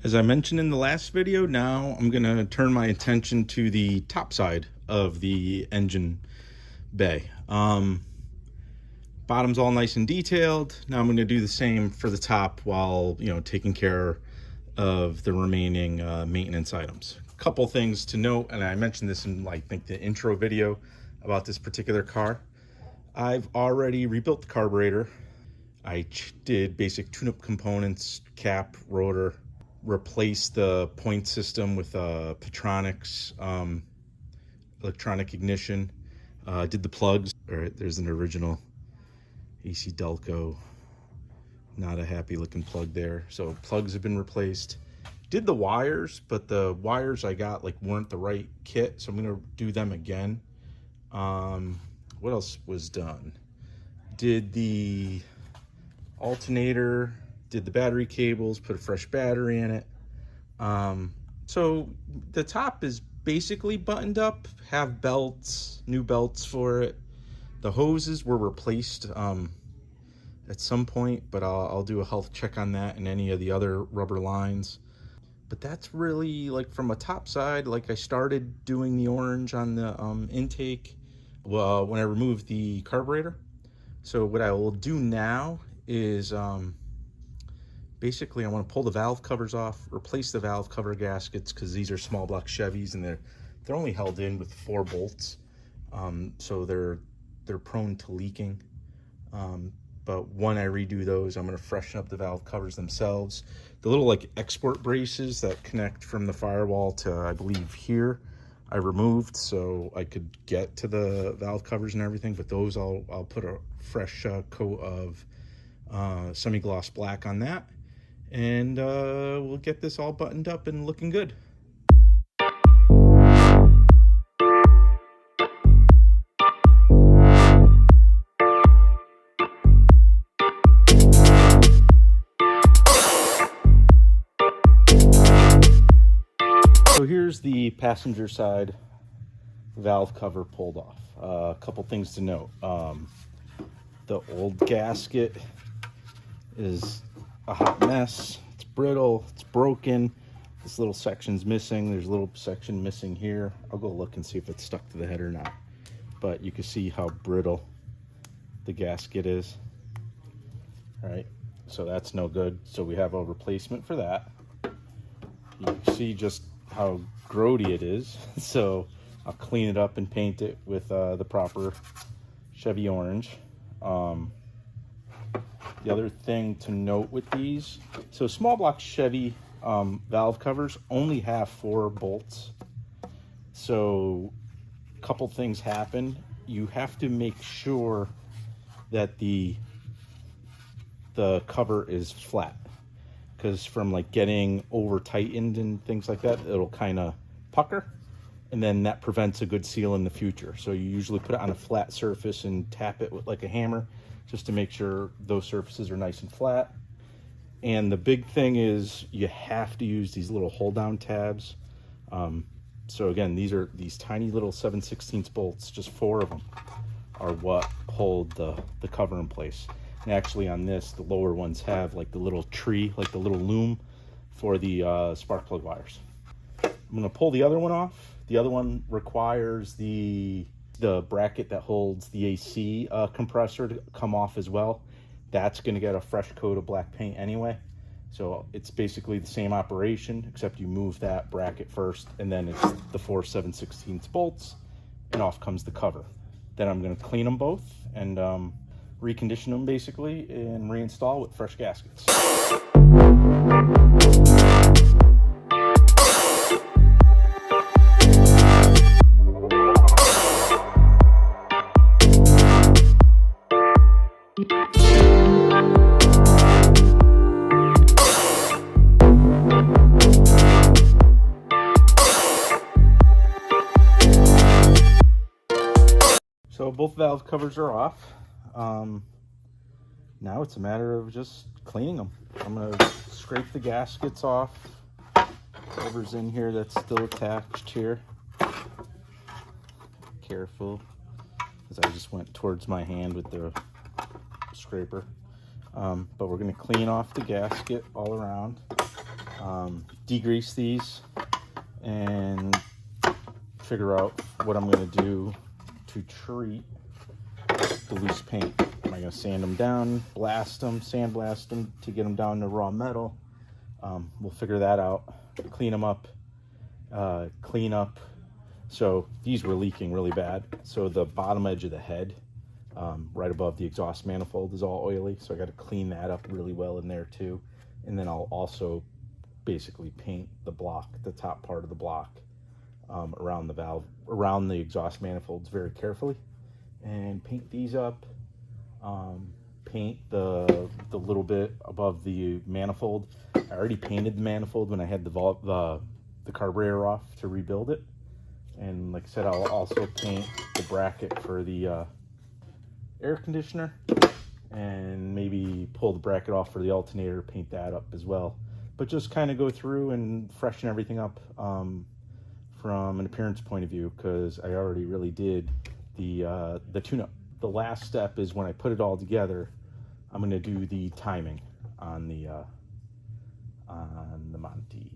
As I mentioned in the last video, now I'm going to turn my attention to the top side of the engine bay. Bottom's all nice and detailed. Now I'm going to do the same for the top while, taking care of the remaining maintenance items. A couple things to note, and I mentioned this in I think the intro video about this particular car. I've already rebuilt the carburetor. I did basic tune-up components, cap, rotor, replaced the point system with Petronix electronic ignition, did the plugs. All right, there's an original AC Delco, not a happy looking plug there. So plugs have been replaced. Did the wires, but the wires I got weren't the right kit, so I'm gonna do them again. What else was done? Did the alternator, did the battery cables, put a fresh battery in it. So the top is basically buttoned up, have belts, new belts for it. The hoses were replaced at some point, but I'll do a health check on that and any of the other rubber lines. But that's really from a top side. I started doing the orange on the intake when I removed the carburetor. So what I will do now is basically I want to pull the valve covers off, replace the valve cover gaskets, because these are small block Chevys and they're only held in with 4 bolts, so they're prone to leaking. But when I redo those, I'm going to freshen up the valve covers themselves. The little export braces that connect from the firewall to, I believe, here, I removed so I could get to the valve covers and everything. But those I'll put a fresh coat of semi-gloss black on that, and we'll get this all buttoned up and looking good. So here's the passenger side valve cover pulled off. A couple things to note. The old gasket is a hot mess. It's brittle, it's broken. This little section's missing. There's a little section missing here. I'll go look and see if it's stuck to the head or not. But you can see how brittle the gasket is. All right, so that's no good. So we have a replacement for that. You can see just how grody it is. So I'll clean it up and paint it with the proper Chevy orange. The other thing to note with these, so small block Chevy valve covers only have 4 bolts. So a couple things happen. You have to make sure that the cover is flat, because from getting over tightened and things like that, it'll kind of pucker, and then that prevents a good seal in the future. So you usually put it on a flat surface and tap it with a hammer, just to make sure those surfaces are nice and flat. And the big thing is you have to use these little hold down tabs. So again, these tiny little 7/16 bolts, just 4 of them are what hold the cover in place. And actually on this, the lower ones have the little tree, the little loom for the spark plug wires. I'm gonna pull the other one off. The other one requires the bracket that holds the AC compressor to come off as well. That's gonna get a fresh coat of black paint anyway. So it's basically the same operation, except you move that bracket first, and then it's the 4 7/16 bolts, and off comes the cover. Then I'm gonna clean them both and recondition them basically and reinstall with fresh gaskets. So both valve covers are off. Now it's a matter of just cleaning them. I'm gonna scrape the gaskets off. Whatever's in here that's still attached here. Careful, because I just went towards my hand with the scraper. But we're going to clean off the gasket all around. degrease these and figure out what I'm going to do to treat the loose paint. Am I going to sand them down, blast them, sandblast them to get them down to raw metal? We'll figure that out. Clean them up, clean up. So these were leaking really bad. So the bottom edge of the head, right above the exhaust manifold, is all oily. So I got to clean that up really well in there too. And then I'll also basically paint the block, the top part of the block, around the valve, around the exhaust manifolds very carefully, and paint these up. Paint the little bit above the manifold. I already painted the manifold when I had the carburetor off to rebuild it. And like I said, I'll also paint the bracket for the air conditioner, and maybe pull the bracket off for the alternator, paint that up as well. But just kind of go through and freshen everything up from an appearance point of view, because I already really did the tune-up. The last step is when I put it all together, I'm going to do the timing on the Monte.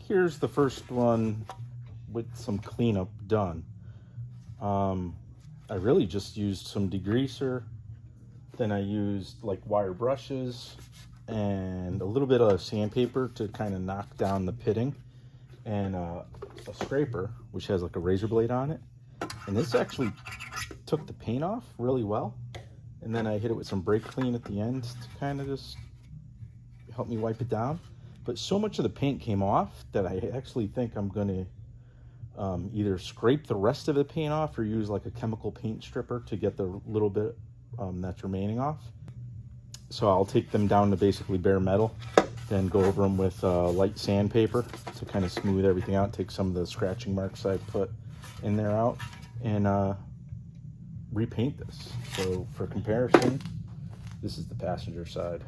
Here's the first one with some cleanup done. I really just used some degreaser, then I used like wire brushes and a little bit of sandpaper to kind of knock down the pitting, and a scraper which has like a razor blade on it. And this actually took the paint off really well. And then I hit it with some brake clean at the end to kind of just help me wipe it down. But so much of the paint came off that I actually think I'm going to either scrape the rest of the paint off or use like a chemical paint stripper to get the little bit that's remaining off. So I'll take them down to basically bare metal, then go over them with light sandpaper to kind of smooth everything out, take some of the scratching marks I put in there out, and repaint this. So for comparison, this is the passenger side.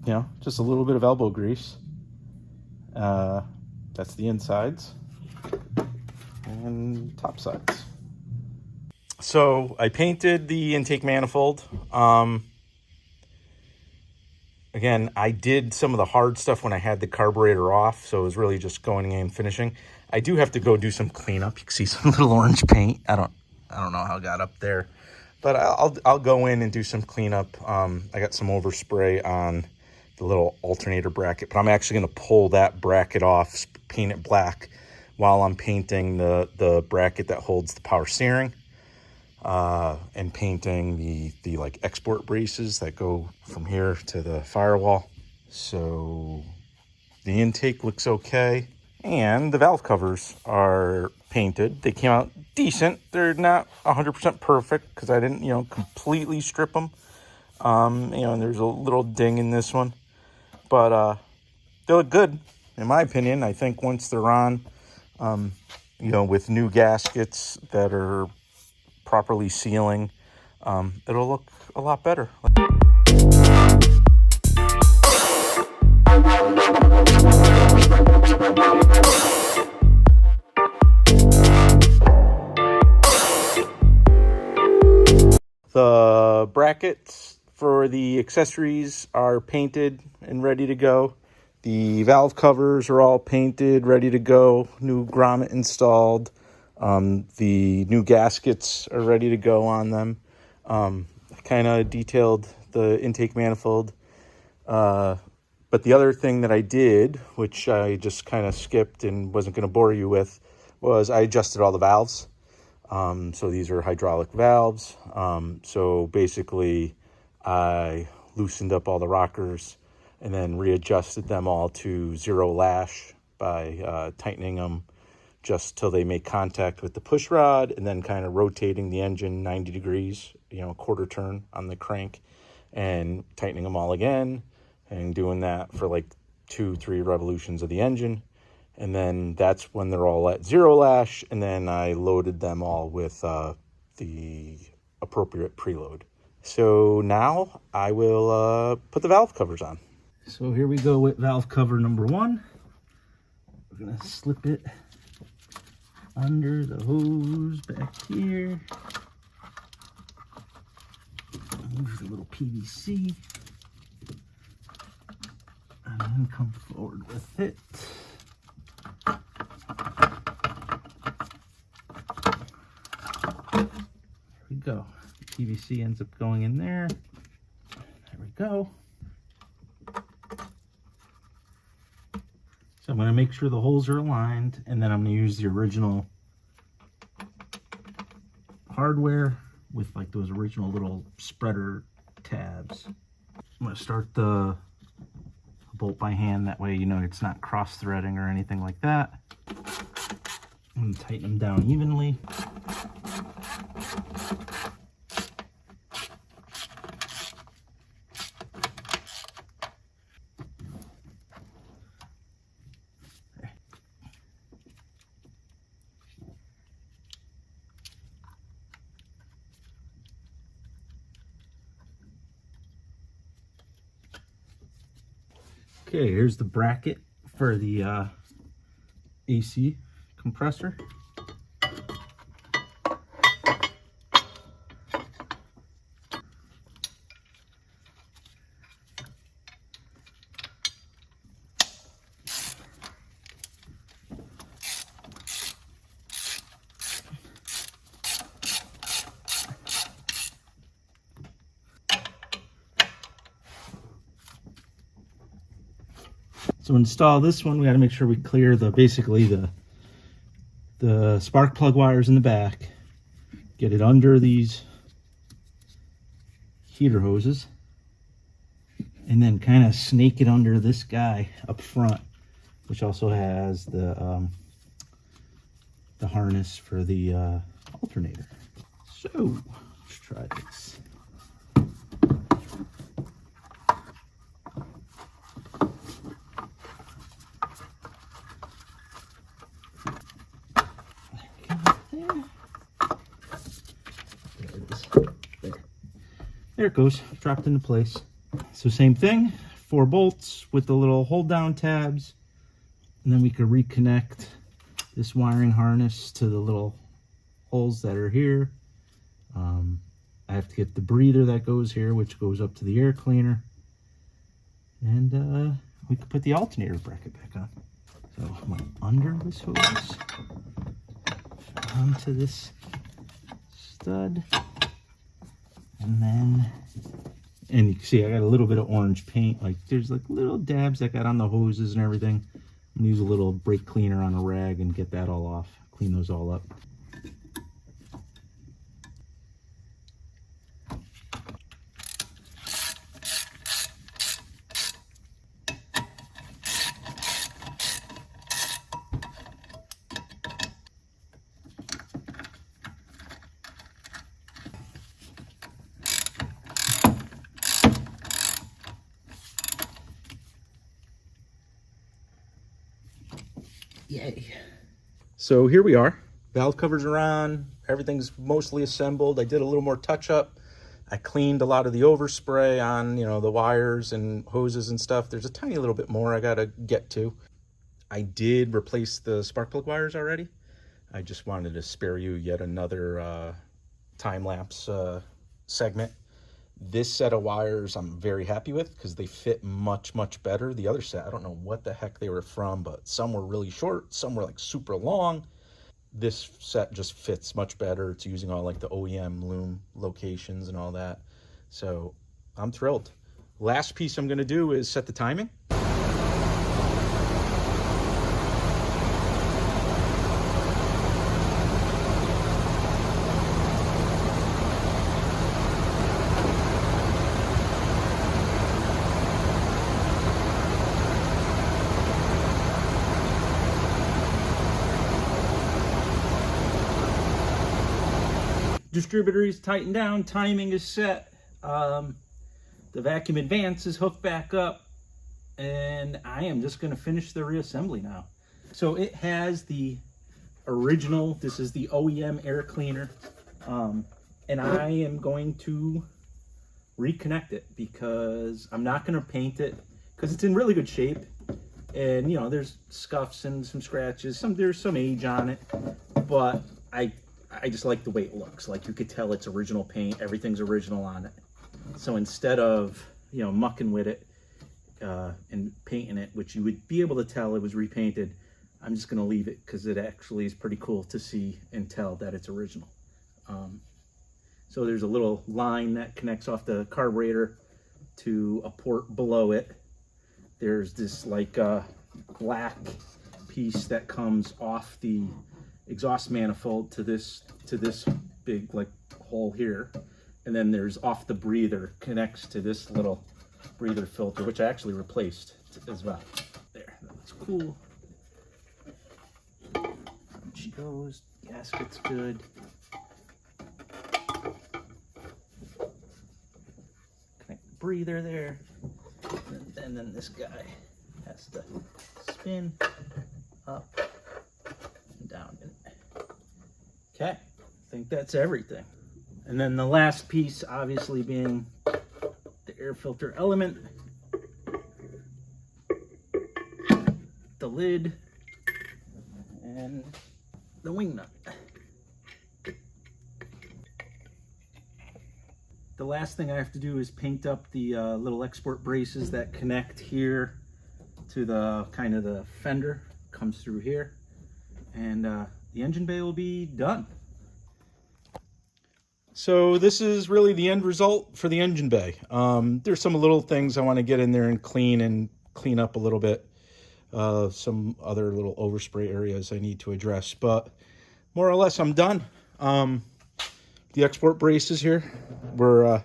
You know, just a little bit of elbow grease. That's the insides and top sides. So I painted the intake manifold. Again, I did some of the hard stuff when I had the carburetor off, so it was really just going in and finishing. I do have to go do some cleanup. You can see some little orange paint. I don't know how it got up there, but I'll go in and do some cleanup. I got some overspray on the little alternator bracket, but I'm actually going to pull that bracket off, paint it black, while I'm painting the bracket that holds the power steering, and painting the like export braces that go from here to the firewall. So the intake looks okay, and the valve covers are painted. They came out decent. They're not 100% perfect because I didn't, completely strip them. And there's a little ding in this one. But they look good, in my opinion. I think once they're on, with new gaskets that are properly sealing, it'll look a lot better. The brackets for the accessories are painted and ready to go. The valve covers are all painted, ready to go. New grommet installed. The new gaskets are ready to go on them. I kind of detailed the intake manifold. But the other thing that I did, which I just kind of skipped and wasn't going to bore you with, was I adjusted all the valves. So these are hydraulic valves. So basically, I loosened up all the rockers and then readjusted them all to 0 lash by tightening them just till they make contact with the push rod, and then kind of rotating the engine 90 degrees, a quarter turn on the crank, and tightening them all again, and doing that for like 2-3 revolutions of the engine. And then that's when they're all at 0 lash. And then I loaded them all with the appropriate preload. So now I will put the valve covers on. So here we go with valve cover number 1. We're gonna slip it under the hose back here. Move the little PVC. And then come forward with it. There we go. PVC ends up going in there. There we go. So I'm going to make sure the holes are aligned, and then I'm going to use the original hardware with like those original little spreader tabs. I'm going to start the bolt by hand, that way you know it's not cross threading or anything like that. And tighten them down evenly. Okay, here's the bracket for the AC compressor. So to install this one, we got to make sure we clear basically the spark plug wires in the back, get it under these heater hoses, and then kind of snake it under this guy up front, which also has the harness for the alternator. So let's try this. There it goes, dropped into place. So same thing, 4 bolts with the little hold down tabs, and then we could reconnect this wiring harness to the little holes that are here. I have to get the breather that goes here, which goes up to the air cleaner, and we could put the alternator bracket back on. So I'm going under this hose, onto this stud. And you can see I got a little bit of orange paint, like there's like little dabs that got on the hoses and everything. I'm gonna use a little brake cleaner on a rag and get that all off, clean those all up. Yay. So here we are. Valve covers are on. Everything's mostly assembled. I did a little more touch up. I cleaned a lot of the overspray on, the wires and hoses and stuff. There's a tiny little bit more I gotta get to. I did replace the spark plug wires already. I just wanted to spare you yet another time-lapse segment. This set of wires I'm very happy with because they fit much, much better. The other set, I don't know what the heck they were from, but some were really short, some were like super long. This set just fits much better. It's using all like the OEM loom locations and all that. So I'm thrilled. Last piece I'm gonna do is set the timing. Distributor is tightened down, timing is set, the vacuum advance is hooked back up, and I am just going to finish the reassembly now. So it has the original, this is the OEM air cleaner, and I am going to reconnect it because I'm not going to paint it because it's in really good shape. And you know, there's scuffs and some scratches, there's some age on it, but I just like the way it looks. Like, you could tell it's original paint, everything's original on it. So instead of, you know, mucking with it and painting it, which you would be able to tell it was repainted, I'm just going to leave it because it actually is pretty cool to see and tell that it's original. So there's a little line that connects off the carburetor to a port below it. There's this like black piece that comes off the exhaust manifold to this big like hole here, and then there's off the breather connects to this little breather filter, which I actually replaced as well. There, that looks cool. And she goes, gasket's good. Connect the breather there, and then this guy has to spin up and down. Okay, I think that's everything. And then the last piece obviously being the air filter element, the lid, and the wing nut. The last thing I have to do is paint up the little export braces that connect here to the kind of the fender, comes through here, and the engine bay will be done. So this is really the end result for the engine bay. There's some little things I want to get in there and clean up a little bit. Some other little overspray areas I need to address, but more or less I'm done. The export braces here were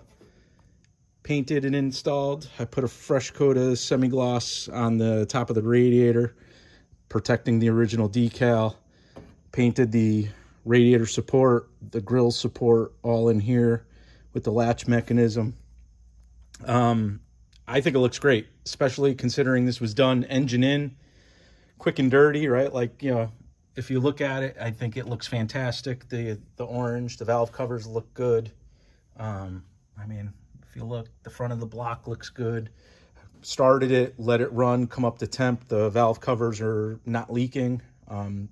painted and installed. I put a fresh coat of semi-gloss on the top of the radiator, protecting the original decal. Painted the radiator support, the grill support, all in here with the latch mechanism. I think it looks great, especially considering this was done engine in, quick and dirty, right? Like, you know, if you look at it, I think it looks fantastic. The orange, the valve covers look good. I mean, if you look, the front of the block looks good. Started it, let it run, come up to temp. The valve covers are not leaking,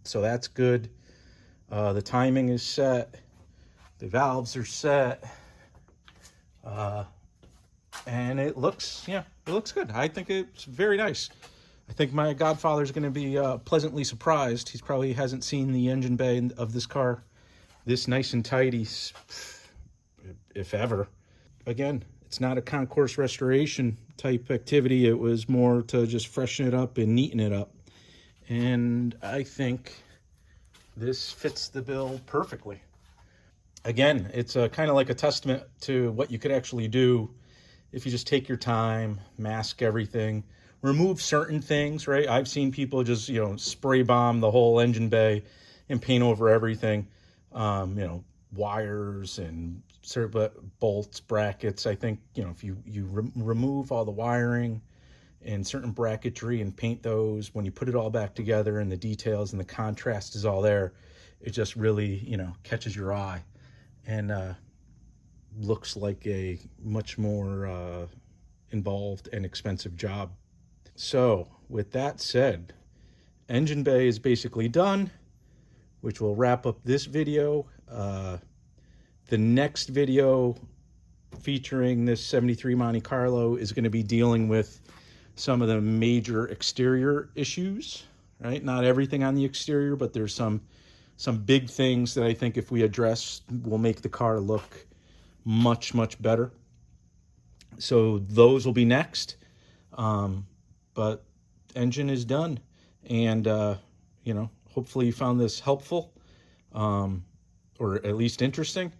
so that's good. The timing is set. The valves are set. And it looks, yeah, it looks good. I think it's very nice. I think my godfather's going to be pleasantly surprised. He probably hasn't seen the engine bay of this car this nice and tidy, if ever. Again, it's not a concourse restoration type activity. It was more to just freshen it up and neaten it up. And I think this fits the bill perfectly. Again, it's kind of like a testament to what you could actually do if you just take your time, mask everything, remove certain things, right? I've seen people just, you know, spray bomb the whole engine bay and paint over everything. You know, wires and bolts, brackets. I think, you know, if you remove all the wiring and certain bracketry and paint those, when you put it all back together and the details and the contrast is all there, it just really, you know, catches your eye and looks like a much more involved and expensive job. So with that said, engine bay is basically done, which will wrap up this video. The next video featuring this 73 Monte Carlo is going to be dealing with some of the major exterior issues, right? Not everything on the exterior, but there's some big things that I think if we address will make the car look much, much better. So those will be next. But engine is done. And, you know, hopefully you found this helpful or at least interesting.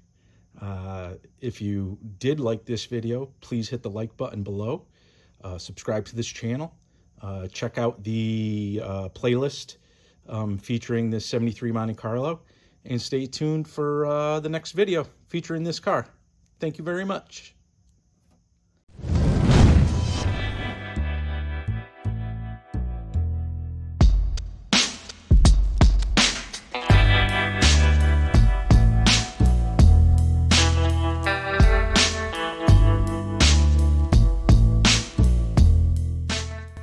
If you did like this video, please hit the like button below. Subscribe to this channel. Check out the playlist featuring this 73 Monte Carlo. And stay tuned for the next video featuring this car. Thank you very much.